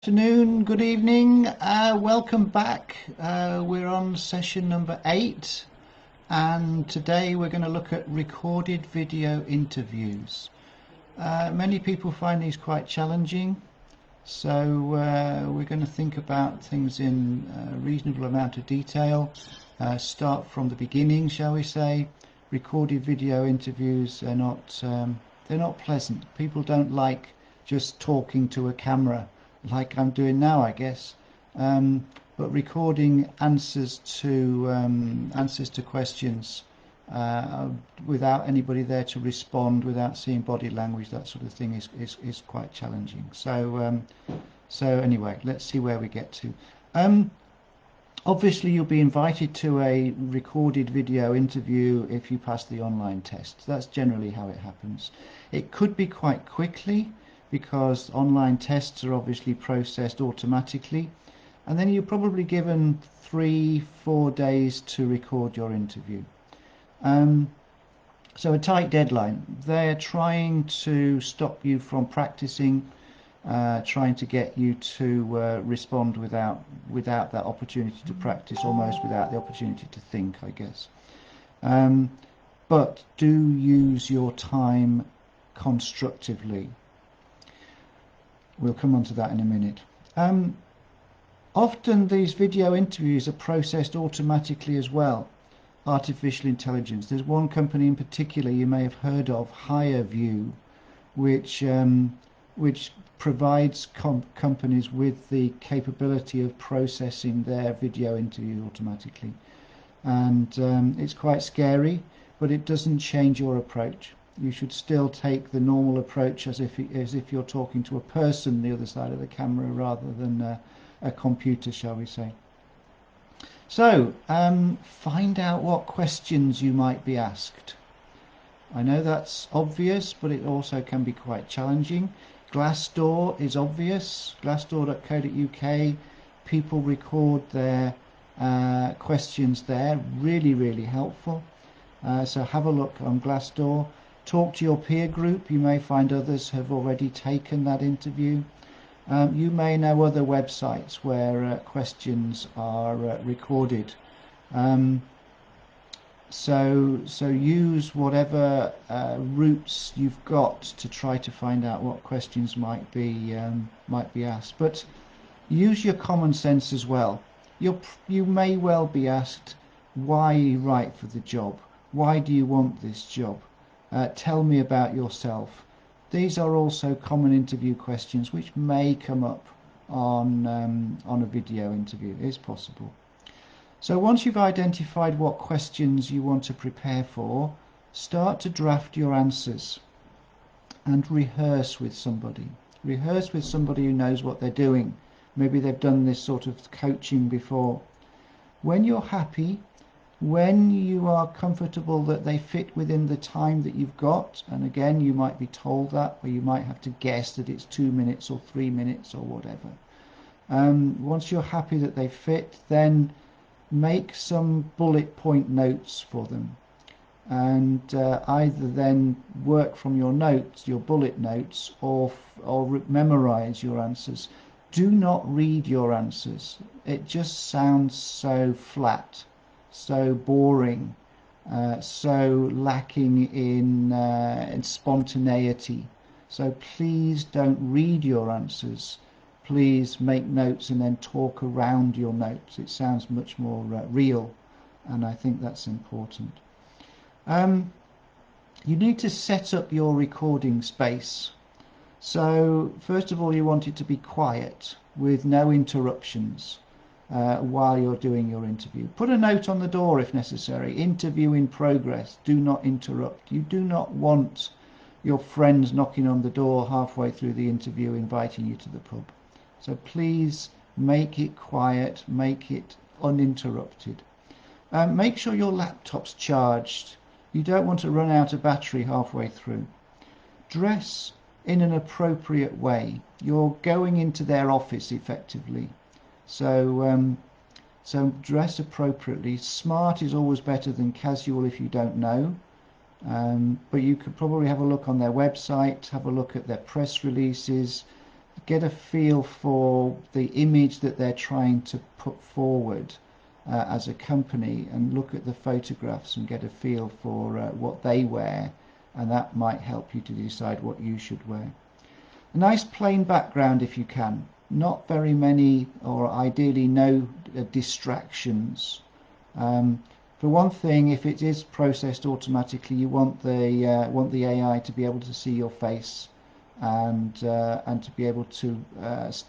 Afternoon, good evening, welcome back. We're on session number 8, and today we're going to look at recorded video interviews. Many people find these quite challenging, so we're going to think about things in a reasonable amount of detail. Start from the beginning, shall we say. Recorded video interviews are they're not pleasant. People don't like just talking to a camera like I'm doing now, I guess. But recording answers to questions without anybody there to respond, without seeing body language, that sort of thing is quite challenging. So anyway, let's see where we get to. Obviously, you'll be invited to a recorded video interview if you pass the online test. That's generally how it happens. It could be quite quickly, because online tests are obviously processed automatically, and then you're probably given 3-4 days to record your interview. So a tight deadline. They're trying to stop you from practicing, trying to get you to respond without that opportunity to practice, almost without the opportunity to think, I guess. But do use your time constructively. We'll come on to that in a minute. Often these video interviews are processed automatically as well. Artificial intelligence. There's one company in particular you may have heard of, HireVue, which provides companies with the capability of processing their video interviews automatically. And it's quite scary, but it doesn't change your approach. You should still take the normal approach as if you're talking to a person the other side of the camera rather than a computer, shall we say. So, find out what questions you might be asked. I know that's obvious, but it also can be quite challenging. Glassdoor is obvious, glassdoor.co.uk. People record their questions there, really helpful. So have a look on Glassdoor. Talk to your peer group. You may find others have already taken that interview. You may know other websites where questions are recorded. So use whatever routes you've got to try to find out what questions might be asked. But use your common sense as well. You may well be asked, why are you right for the job? Why do you want this job? Tell me about yourself. These are also common interview questions which may come up on a video interview. It's possible. So once you've identified what questions you want to prepare for, start to draft your answers and rehearse with somebody. Rehearse with somebody who knows what they're doing. Maybe they've done this sort of coaching before. When you're happy, when you are comfortable that they fit within the time that you've got, and again you might be told that, or you might have to guess that it's 2 minutes or 3 minutes or whatever. Once you're happy that they fit, then make some bullet point notes for them, and either then work from your notes, your bullet notes, or memorize your answers. Do not read your answers. It just sounds so flat, so boring, so lacking in spontaneity. So please don't read your answers. Please make notes and then talk around your notes. It sounds much more real, and I think that's important. You need to set up your recording space. So first of all, you want it to be quiet with no interruptions while you're doing your interview. Put a note on the door if necessary. Interview in progress. Do not interrupt. You do not want your friends knocking on the door halfway through the interview inviting you to the pub. So please make it quiet, make it uninterrupted. Make sure your laptop's charged. You don't want to run out of battery halfway through. Dress in an appropriate way. You're going into their office effectively. So dress appropriately. Smart is always better than casual if you don't know. But you could probably have a look on their website, have a look at their press releases, get a feel for the image that they're trying to put forward as a company, and look at the photographs and get a feel for what they wear, and that might help you to decide what you should wear. A nice plain background if you can, not very many or ideally no distractions. For one thing, if it is processed automatically, you want the AI to be able to see your face and to be able to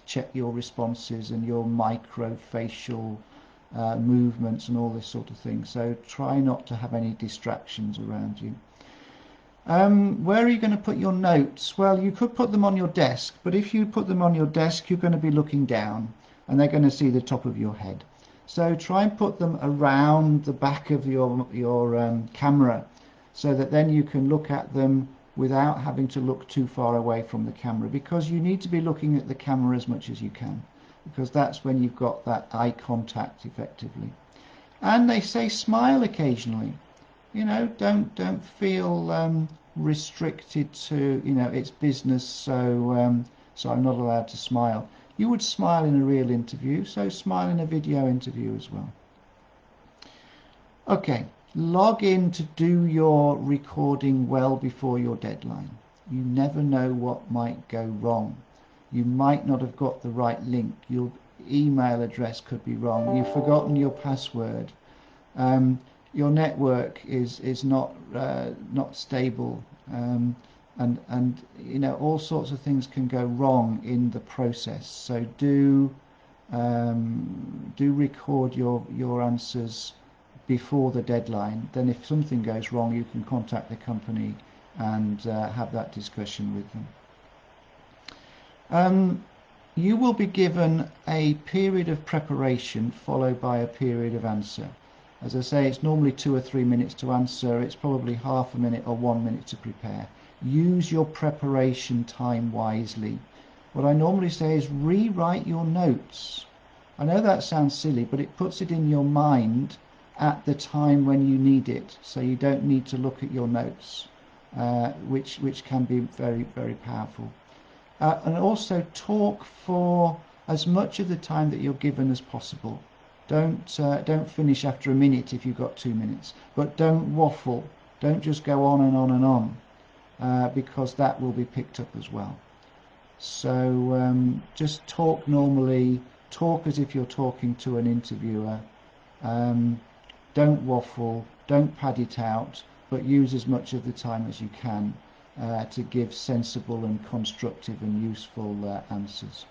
check your responses and your micro facial movements and all this sort of thing. So try not to have any distractions around you. Where are you going to put your notes? Well, you could put them on your desk, but if you put them on your desk, you're going to be looking down and they're going to see the top of your head. So try and put them around the back of your camera, so that then you can look at them without having to look too far away from the camera, because you need to be looking at the camera as much as you can, because that's when you've got that eye contact effectively. And they say smile occasionally. You know, don't feel restricted to, you know, it's business, so so I'm not allowed to smile. You would smile in a real interview, so smile in a video interview as well. Okay, log in to do your recording well before your deadline. You never know what might go wrong. You might not have got the right link. Your email address could be wrong. You've forgotten your password. Your network is not stable, and you know, all sorts of things can go wrong in the process. So do record your answers before the deadline. Then if something goes wrong, you can contact the company and have that discussion with them. You will be given a period of preparation followed by a period of answer. As I say, it's normally 2 or 3 minutes to answer. It's probably half a minute or 1 minute to prepare. Use your preparation time wisely. What I normally say is rewrite your notes. I know that sounds silly, but it puts it in your mind at the time when you need it, so you don't need to look at your notes, which can be very, very powerful. And also talk for as much of the time that you're given as possible. Don't finish after a minute if you've got 2 minutes, but don't waffle. Don't just go on and on and on, because that will be picked up as well. So just talk normally. Talk as if you're talking to an interviewer. Don't waffle. Don't pad it out, but use as much of the time as you can to give sensible and constructive and useful answers.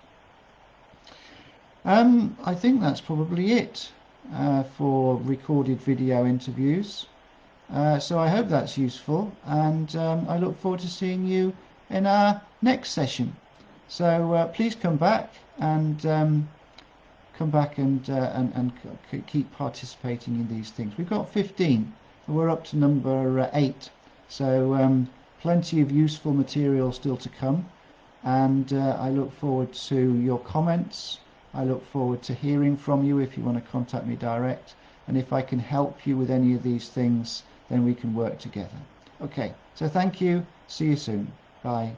I think that's probably it for recorded video interviews. So I hope that's useful, and I look forward to seeing you in our next session. So please come back and keep participating in these things. We've got 15, and we're up to number 8. So plenty of useful material still to come, and I look forward to your comments. I look forward to hearing from you if you want to contact me direct, and if I can help you with any of these things, then we can work together. Okay, so thank you. See you soon. Bye.